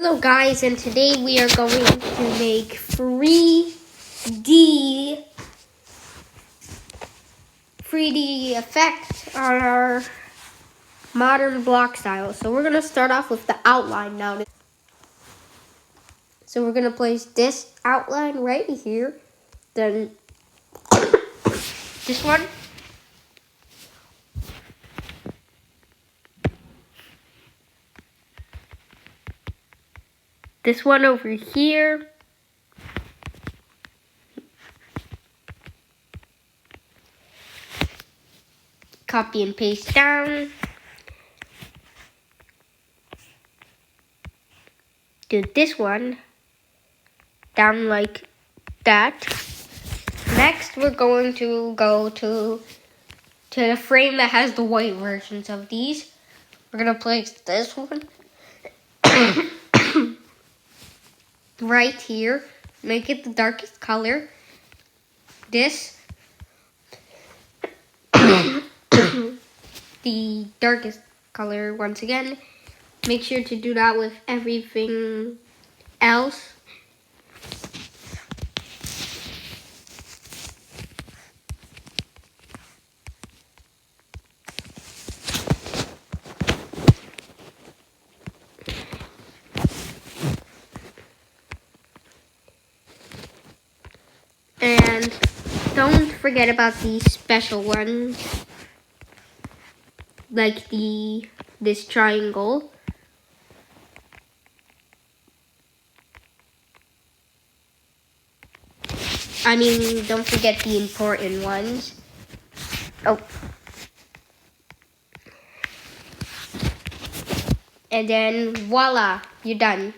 Hello guys, and today we are going to make 3D effect on our modern block style. So we're going to start off with the outline now. So we're going to place this outline right here, then this one, this one over here, copy and paste down, do this one down like that. Next, we're going to go to the frame that has the white versions of these. We're going to place this one right here. Make it the darkest color. This, the darkest color once again. Make sure to do that with everything else. And don't forget about these special ones, like this triangle. I mean, don't forget the important ones. Oh. And then voila, you're done.